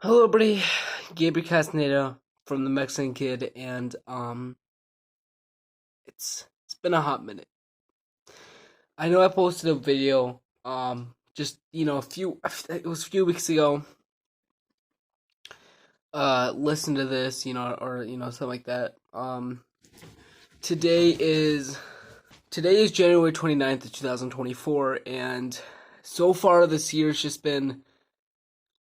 Hello, everybody. Gabriel Castaneda from TheMexicanKidd, and it's been a hot minute. I know I posted a video, just it was a few weeks ago. Listen to this, or something like that. Today is today is January 29th of 2024, and so far this year's just been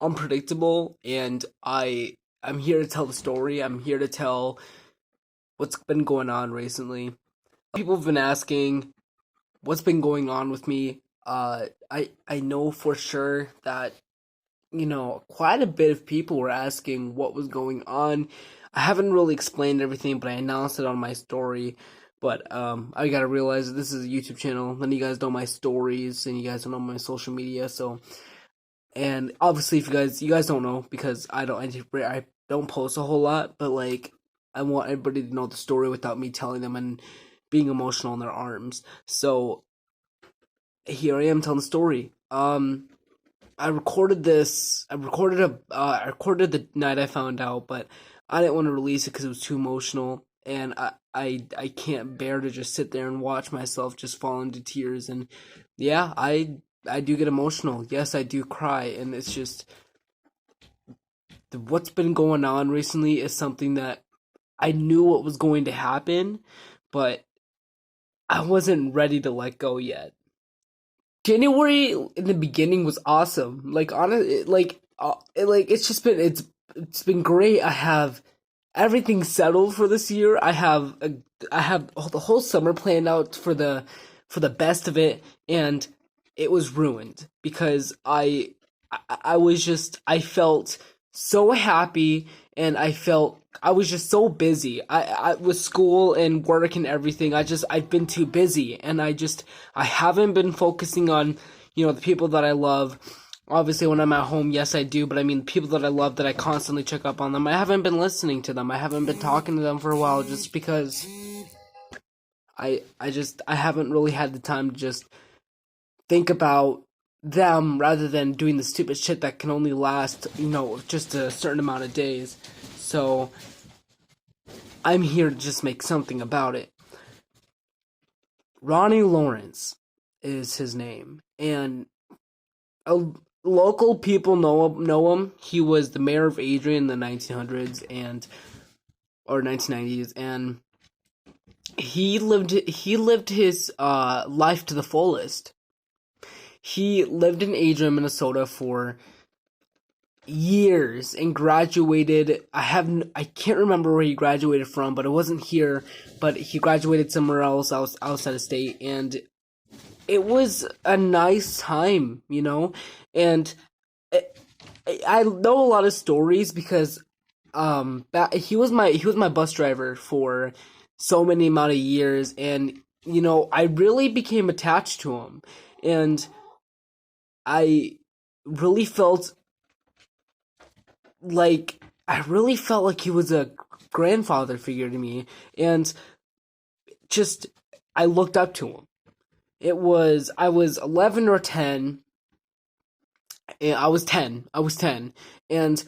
unpredictable, and I'm here to tell the story. I'm here to tell what's been going on recently. People have been asking what's been going on with me. I know for sure that quite a bit of people were asking what was going on. I haven't really explained everything, but I announced it on my story. But I gotta realize that this is a YouTube channel. None of you guys know my stories, and you guys don't know my social media. So, and obviously, if you guys don't know, because I don't post a whole lot, but like I want everybody to know the story without me telling them and being emotional in their arms. So here I am telling the story. I recorded this. I recorded the night I found out, but I didn't want to release it because it was too emotional, and I can't bear to just sit there and watch myself just fall into tears. And yeah, I do get emotional. Yes, I do cry, and it's just what's been going on recently is something that I knew what was going to happen, but I wasn't ready to let go yet. January in the beginning was awesome. Like it's been great. I have everything settled for this year. I have the whole summer planned out for the best of it, and it was ruined because I was just I felt so happy, and I was just so busy. I with school and work and everything. I've been too busy, and I haven't been focusing on the people that I love. Obviously, when I'm at home, yes, I do, but I mean, people that I love, that I constantly check up on them, I haven't been listening to them. I haven't been talking to them for a while, just because I haven't really had the time to just think about them, rather than doing the stupid shit that can only last, just a certain amount of days. So I'm here to just make something about it. Ronnie Lawrence is his name, and a local people know him. He was the mayor of Adrian in the 1900s or 1990s, and he lived his life to the fullest. He lived in Adrian, Minnesota for years and graduated. I can't remember where he graduated from, but it wasn't here. But he graduated somewhere else outside of state, and it was a nice time, And I know a lot of stories because he was my bus driver for so many amount of years, and I really became attached to him, and I really felt like he was a grandfather figure to me, and just I looked up to him. I was 11 or 10, and I was 10. And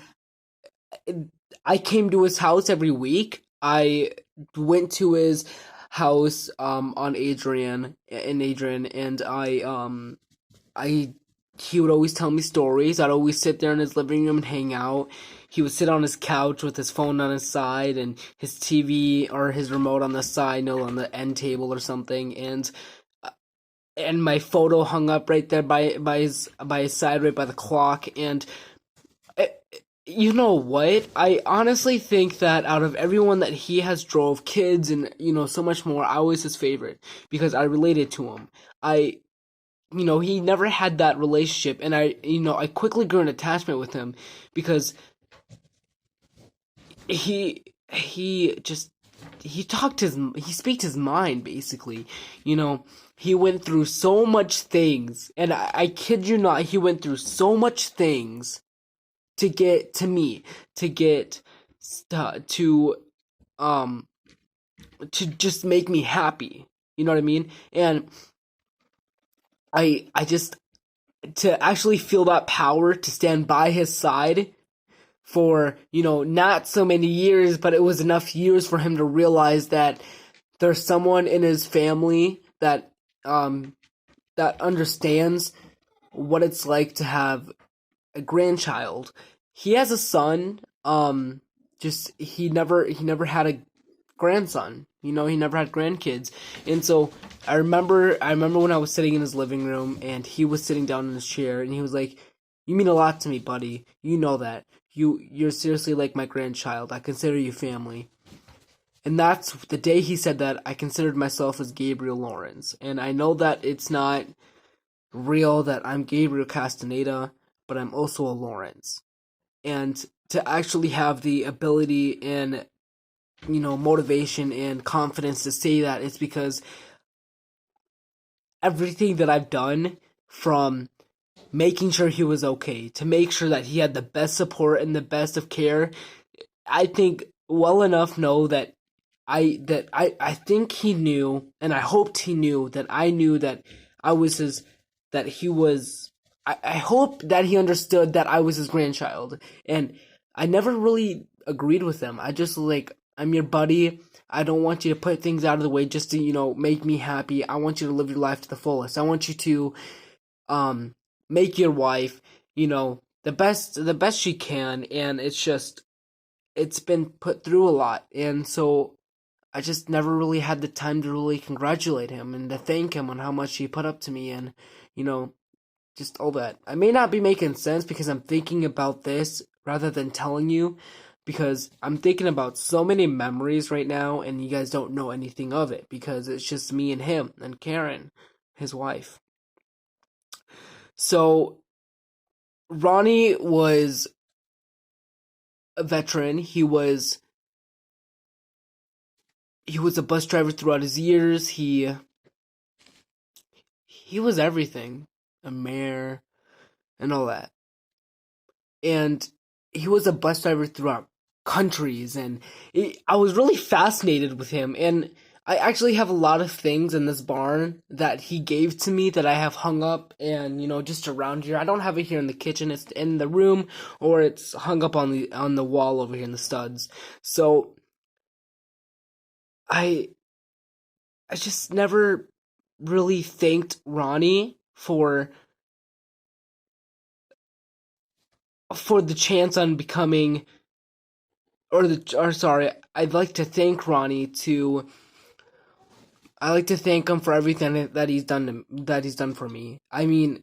I came to his house every week. I went to his house on Adrian and I he would always tell me stories. I'd always sit there in his living room and hang out. He would sit on his couch with his phone on his side and his TV or his remote on the side, no, on the end table or something, and my photo hung up right there by his side, right by the clock. And you know what? I honestly think that out of everyone that he has drove, kids and so much more, I was his favorite because I related to him. He never had that relationship, and I quickly grew an attachment with him because he just he speaks his mind, basically. He went through so much things, and I kid you not, he went through so much things to get to me, to get to um to just make me happy. You know what I mean? And I just to actually feel that power to stand by his side for, not so many years, but it was enough years for him to realize that there's someone in his family that understands what it's like to have a grandchild. He has a son, just he never had a grandson. He never had grandkids. And so I remember when I was sitting in his living room and he was sitting down in his chair and he was like, "You mean a lot to me, buddy. You know that. You're seriously like my grandchild. I consider you family." And that's the day he said that. I considered myself as Gabriel Lawrence. And I know that it's not real that I'm Gabriel Castaneda, but I'm also a Lawrence. And to actually have the ability and motivation and confidence to say that, it's because everything that I've done, from making sure he was okay to make sure that he had the best support and the best of care, I think well enough know that I think he knew, and I hoped he knew that I knew that I was his that he was I hope that he understood that I was his grandchild. And I never really agreed with him. I just like, I'm your buddy. I don't want you to put things out of the way just to, make me happy. I want you to live your life to the fullest. I want you to make your wife, the best she can. And it's been put through a lot. And so I just never really had the time to really congratulate him and to thank him on how much he put up to me, and, just all that. I may not be making sense because I'm thinking about this rather than telling you, because I'm thinking about so many memories right now and you guys don't know anything of it because it's just me and him and Karen, his wife. So Ronnie was a veteran. He was a bus driver throughout his years. He was everything, a mayor and all that. And he was a bus driver throughout countries, and I was really fascinated with him. And I actually have a lot of things in this barn that he gave to me that I have hung up and, just around here. I don't have it here in the kitchen. It's in the room, or it's hung up on the wall over here in the studs. So I just never really thanked Ronnie for the chance on becoming, I'd like to thank Ronnie I like to thank him for everything that he's done for me. I mean,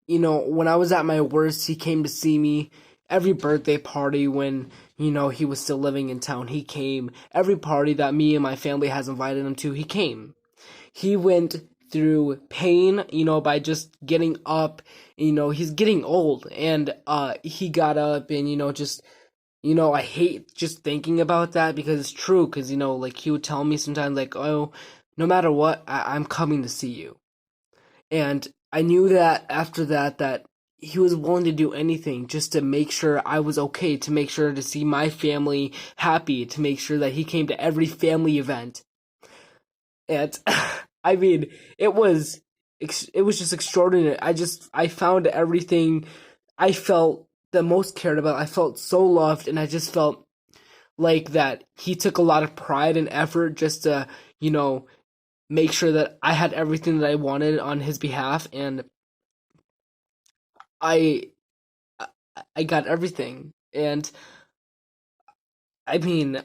when I was at my worst, he came to see me. Every birthday party when, he was still living in town, he came. Every party that me and my family has invited him to, he came. He went through pain, by just getting up. He's getting old, and he got up and, just, I hate just thinking about that because it's true, because, like, he would tell me sometimes, like, "Oh, no matter what, I'm coming to see you." And I knew that after that he was willing to do anything just to make sure I was okay, to make sure to see my family happy, to make sure that he came to every family event. And I mean, it was just extraordinary. I found everything I felt the most cared about. I felt so loved, and I just felt like that he took a lot of pride and effort just to, make sure that I had everything that I wanted on his behalf, and I I got everything. And I mean,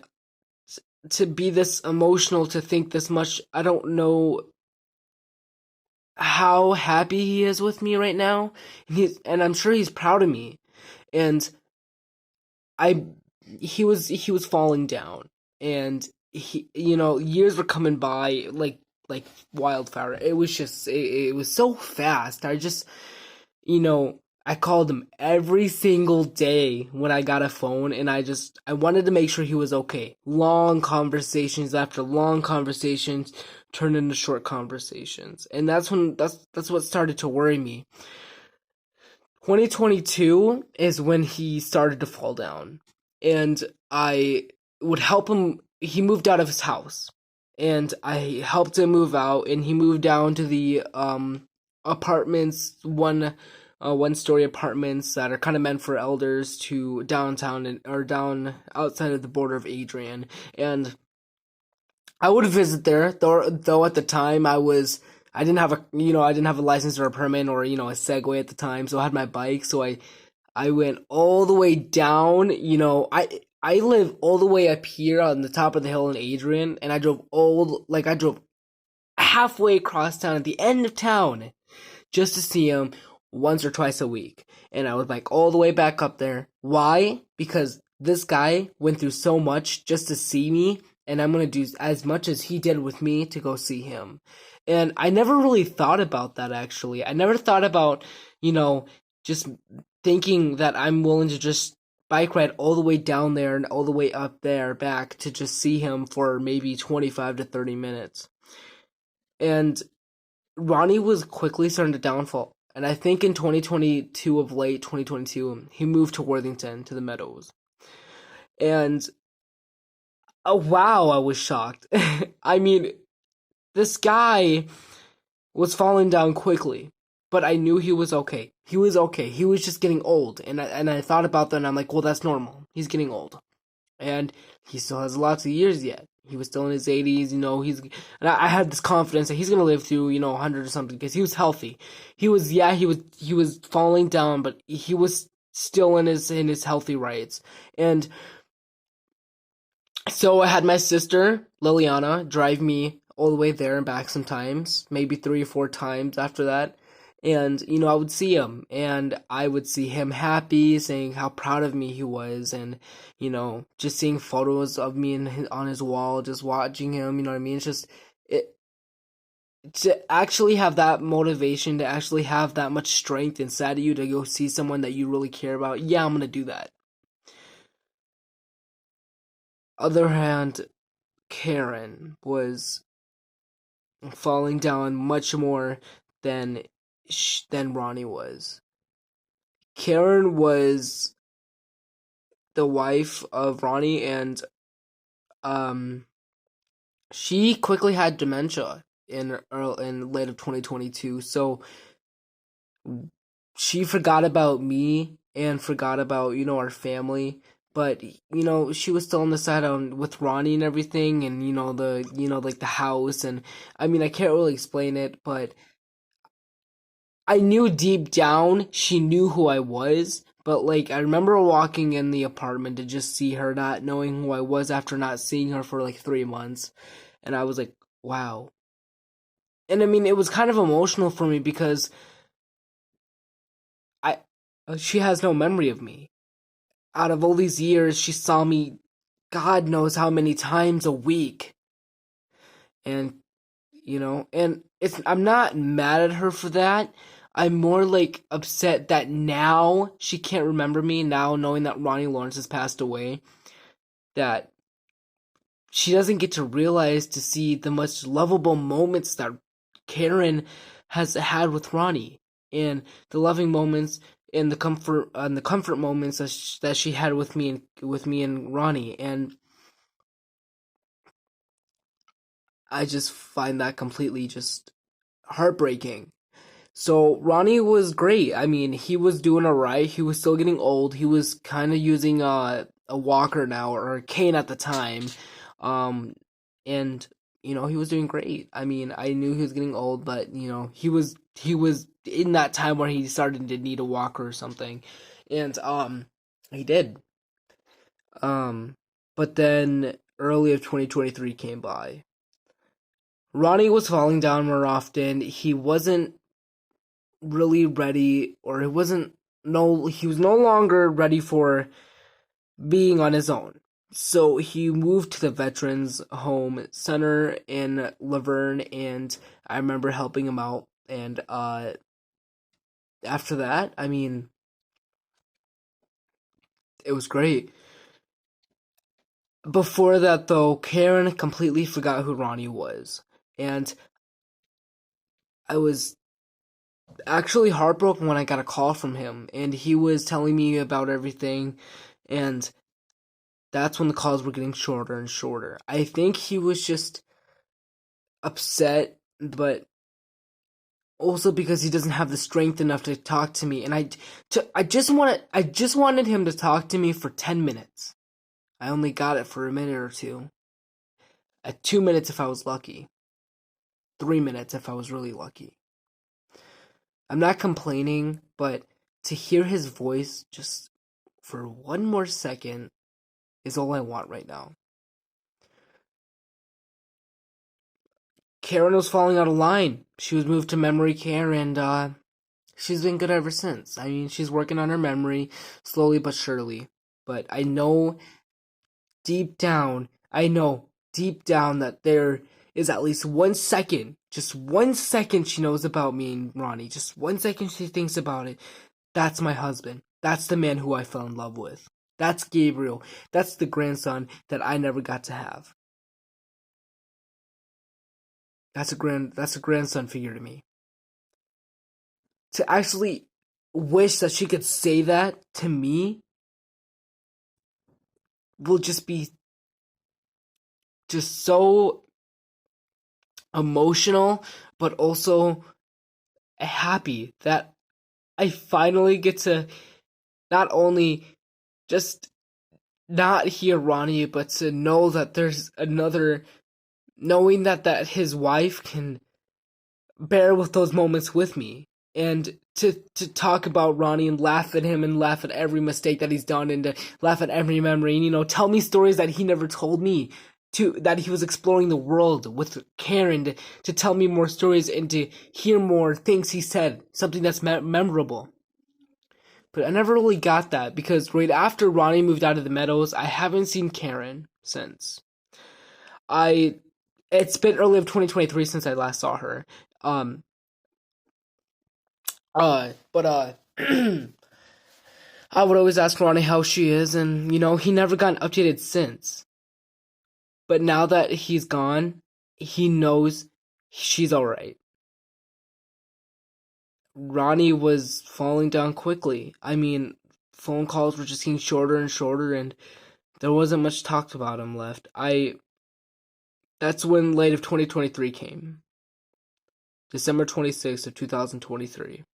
to be this emotional, to think this much, I don't know how happy he is with me right now. And I'm sure he's proud of me. And I he was falling down, and years were coming by like wildfire. It was just it was so fast. I called him every single day when I got a phone, and I wanted to make sure he was okay. Long conversations after long conversations turned into short conversations. And that's what started to worry me. 2022 is when he started to fall down, and I would help him. He moved out of his house, and I helped him move out, and he moved down to the apartments one one-story apartments that are kind of meant for elders to downtown or down outside of the border of Adrian. And I would visit there, though at the time I didn't have I didn't have a license or a permit or, a Segway at the time, so I had my bike, so I went all the way down, I live all the way up here on the top of the hill in Adrian, and I drove halfway across town at the end of town just to see him once or twice a week. And I was like all the way back up there. Why? Because this guy went through so much just to see me, and I'm going to do as much as he did with me to go see him. And I never really thought about that, actually. I never thought about, just thinking that I'm willing to just bike ride all the way down there and all the way up there back to just see him for maybe 25 to 30 minutes. And Ronnie was quickly starting to downfall. And I think in 2022, of late 2022, he moved to Worthington, to the Meadows. And wow, I was shocked. I mean, this guy was falling down quickly, but I knew he was okay. He was okay. He was just getting old. And I thought about that, and I'm like, well, that's normal. He's getting old. And he still has lots of years yet. He was still in his 80s, and I had this confidence that he's gonna live through, 100 or something, because he was healthy. He was falling down, but he was still in his healthy rights. And so I had my sister Liliana drive me all the way there and back sometimes, maybe 3 or 4 times after that. And, I would see him, and I would see him happy, saying how proud of me he was, and, just seeing photos of me on his wall, just watching him, you know what I mean? It's just, to actually have that motivation, to actually have that much strength inside of you to go see someone that you really care about, yeah, I'm gonna do that. Other hand, Karen was falling down much more than Ronnie was. Karen was the wife of Ronnie, and she quickly had dementia in late of 2022. So she forgot about me and forgot about our family. But she was still on the side with Ronnie and everything, and like the house, and I mean I can't really explain it, but I knew deep down she knew who I was, but like I remember walking in the apartment to just see her, not knowing who I was after not seeing her for like 3 months, and I was like, wow. And I mean, it was kind of emotional for me because I she has no memory of me. Out of all these years, she saw me God knows how many times a week. And and I'm not mad at her for that. I'm more like upset that now she can't remember me, now knowing that Ronnie Lawrence has passed away, that she doesn't get to realize to see the much lovable moments that Karen has had with Ronnie, and the loving moments and the comfort moments that she had with me and Ronnie. And I just find that completely just heartbreaking. So Ronnie was great. I mean, he was doing alright. He was still getting old. He was kind of using a walker now, or a cane at the time. And he was doing great. I mean, I knew he was getting old, but he was in that time where he started to need a walker or something. And he did. But then early of 2023 came by. Ronnie was falling down more often. He wasn't really ready, or he was no longer ready for being on his own. So he moved to the Veterans Home Center in Laverne, and I remember helping him out. And after that, I mean, it was great. Before that, though, Karen completely forgot who Ronnie was. And I was actually heartbroken when I got a call from him, and he was telling me about everything, and that's when the calls were getting shorter and shorter. I think he was just upset, but Also because he doesn't have the strength enough to talk to me, and I just wanted him to talk to me for 10 minutes. I only got it for a minute or two. At 2 minutes if I was lucky. 3 minutes if I was really lucky. I'm not complaining, but to hear his voice just for one more second is all I want right now. Karen was falling out of line. She was moved to memory care, and she's been good ever since. I mean, she's working on her memory, slowly but surely. But I know deep down that there is at least 1 second, just 1 second she knows about me and Ronnie. Just 1 second she thinks about it. That's my husband. That's the man who I fell in love with. That's Gabriel. That's the grandson that I never got to have. That's a grandson figure to me. To actually wish that she could say that to me will just be just so emotional, but also happy that I finally get to not only just not hear Ronnie, but to know that there's another, knowing that his wife can bear with those moments with me, and to talk about Ronnie and laugh at him and laugh at every mistake that he's done and to laugh at every memory and, tell me stories that he never told me, that he was exploring the world with Karen, to tell me more stories and to hear more things he said, something that's memorable. But I never really got that because right after Ronnie moved out of the Meadows, I haven't seen Karen since. It's been early of 2023 since I last saw her. But I would always ask Ronnie how she is, and he never got updated since. But now that he's gone, he knows she's alright. Ronnie was falling down quickly. I mean, phone calls were just getting shorter and shorter, and there wasn't much talked about him left. That's when late of 2023 came. December 26th of 2023.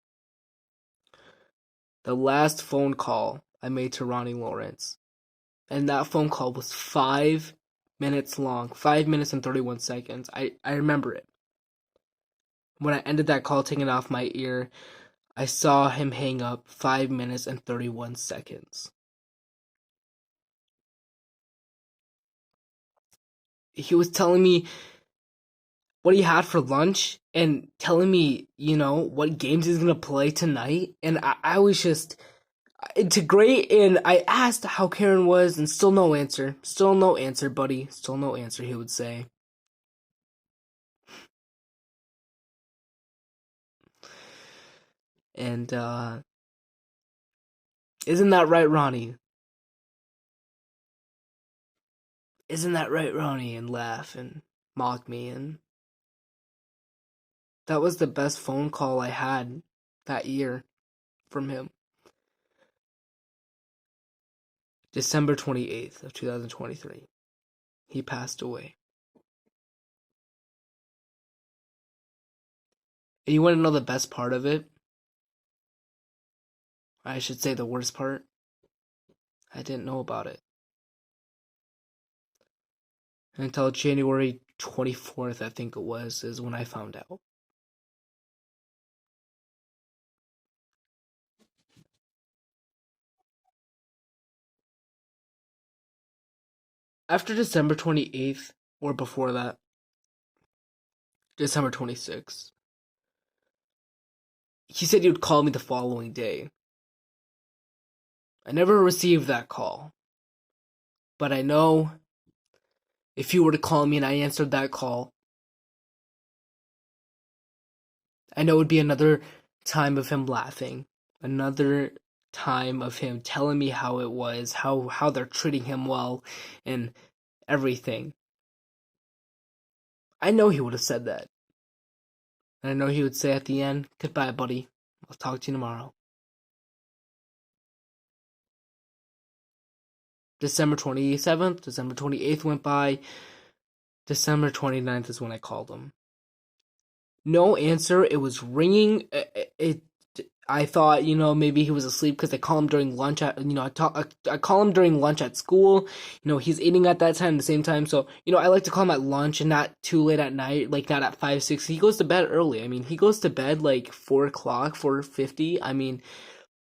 The last phone call I made to Ronnie Lawrence. And that phone call was 5 minutes long. 5 minutes and 31 seconds. I remember it. When I ended that call, taking it off my ear, I saw him hang up 5 minutes and 31 seconds. He was telling me what he had for lunch and telling me, what games he's going to play tonight. And I was just great, and I asked how Karen was, and still no answer. Still no answer, buddy. Still no answer, he would say. And, isn't that right, Ronnie? Isn't that right, Ronnie? And laugh and mock me, and that was the best phone call I had that year from him. December 28th of 2023. He passed away. And you want to know the best part of it? I should say the worst part. I didn't know about it until January 24th, I think it was, is when I found out. After December 28th, or before that, December 26th, he said he would call me the following day. I never received that call. But I know if he were to call me and I answered that call, I know it would be another time of him laughing. Another time of him telling me how it was, how they're treating him well, and everything. I know he would have said that. And I know he would say at the end, "Goodbye, buddy. I'll talk to you tomorrow." December 27th, December 28th went by. December 29th is when I called him. No answer. It was ringing. I thought, maybe he was asleep because I call him during lunch I call him during lunch at school. He's eating at that time, the same time. So, I like to call him at lunch and not too late at night, like not at 5, 6. He goes to bed early. I mean, he goes to bed like 4 o'clock, 4:50. I mean,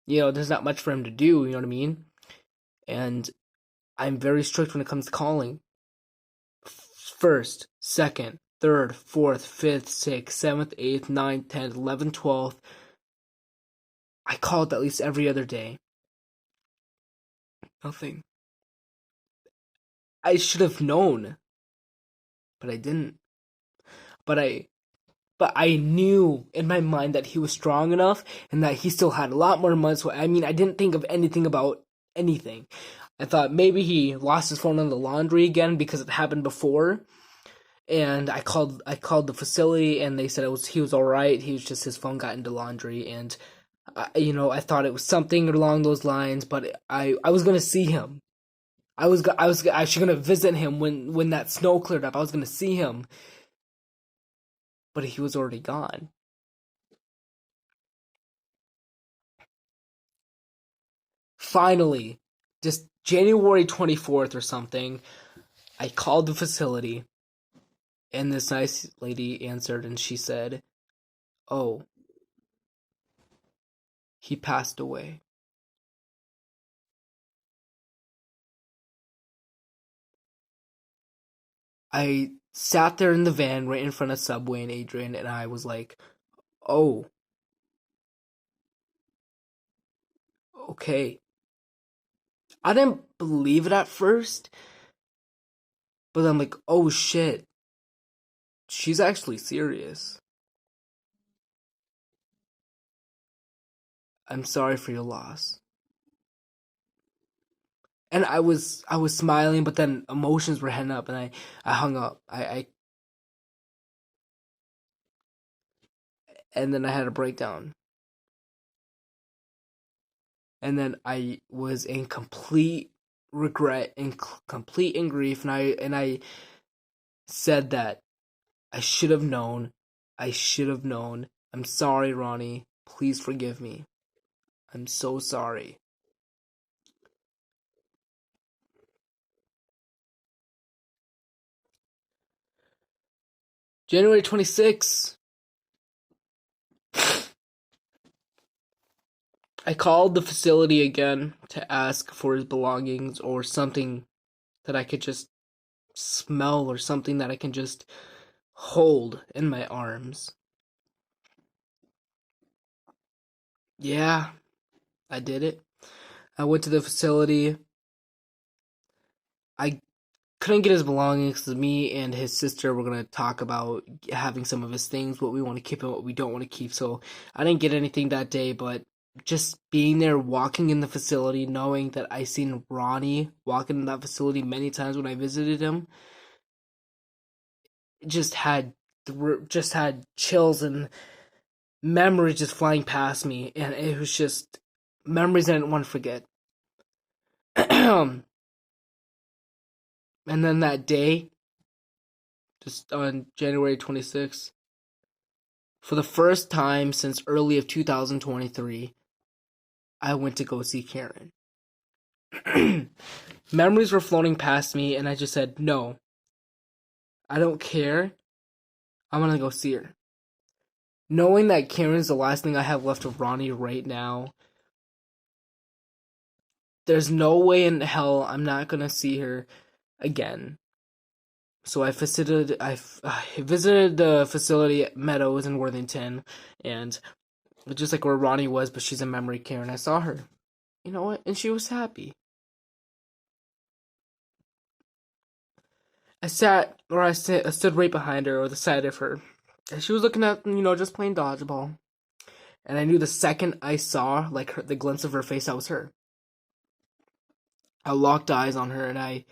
there's not much for him to do, you know what I mean? And I'm very strict when it comes to calling. First, second, third, fourth, fifth, sixth, seventh, eighth, ninth, 10th, 11th, 12th. I called at least every other day. Nothing. I should have known, but I didn't. But I knew in my mind that he was strong enough and that he still had a lot more months. I mean, I didn't think of anything about anything. I thought maybe he lost his phone in the laundry again because it happened before. And I called the facility and they said he was all right. He was just his phone got into laundry and I thought it was something along those lines, but I was going to see him. I was actually going to visit him when that snow cleared up. I was going to see him. But he was already gone. Finally, just January 24th or something, I called the facility, and this nice lady answered, and she said, "Oh, he passed away." I sat there in the van right in front of Subway and Adrian, and I was like, "Oh, okay." I didn't believe it at first, but I'm like, "Oh shit, she's actually serious. I'm sorry for your loss." And I was smiling, but then emotions were heading up, and I hung up. I and then I had a breakdown, and then I was in complete regret and complete in grief, and I said that I should have known. I should have known. I'm sorry, Ronnie. Please forgive me. I'm so sorry. January 26th. I called the facility again to ask for his belongings or something that I could just smell or something that I can just hold in my arms. Yeah, I did it. I went to the facility. I couldn't get his belongings because me and his sister were going to talk about having some of his things, what we want to keep and what we don't want to keep. So I didn't get anything that day, but just being there, walking in the facility, knowing that I seen Ronnie walking in that facility many times when I visited him, just had just had chills and memories just flying past me, and it was just memories I didn't want to forget. And then that day, just on January 26th, for the first time since early of 2023, I went to go see Karen. Memories were floating past me, and I just said, no, I don't care. I'm gonna go see her. Knowing that Karen's the last thing I have left of Ronnie right now, there's no way in hell I'm not gonna see her again. So I visited the facility at Meadows in Worthington, and just like where Ronnie was, but she's a memory care, and I saw her. You know what? And she was happy. I stood right behind her, or the side of her, and she was looking at, just playing dodgeball. And I knew the second I saw, like, the glimpse of her face, that was her. I locked eyes on her, and I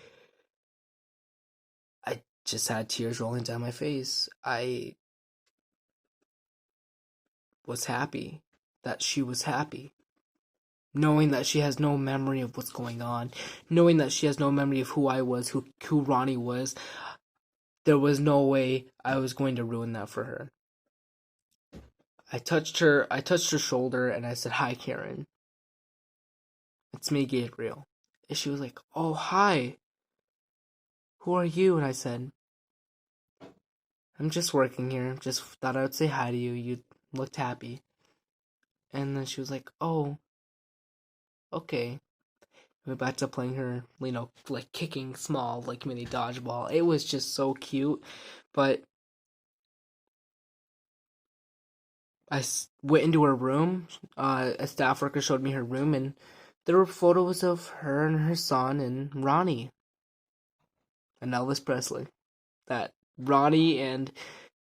just had tears rolling down my face. I was happy that she was happy. Knowing that she has no memory of what's going on, knowing that she has no memory of who I was, who Ronnie was, there was no way I was going to ruin that for her. I touched her shoulder and I said, "Hi, Karen. It's me, Gabriel." And she was like, "Oh, hi. Who are you?" And I said, "I'm just working here. Just thought I would say hi to you. You looked happy." And then she was like, "Oh, okay." We went back to playing her, like kicking small, like mini dodgeball. It was just so cute. But went into her room. A staff worker showed me her room, and there were photos of her and her son and Ronnie and Elvis Presley that Ronnie and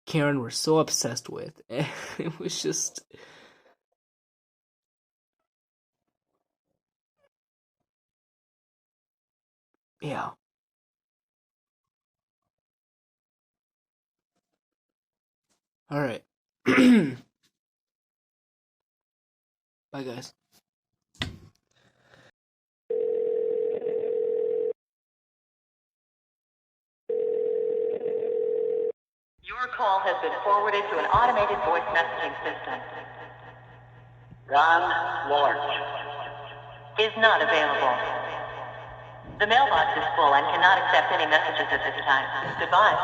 Karen were so obsessed with. It was just, yeah. All right. Bye, guys. Your call has been forwarded to an automated voice messaging system. Ron Lawrence is not available. The mailbox is full and cannot accept any messages at this time. Goodbye.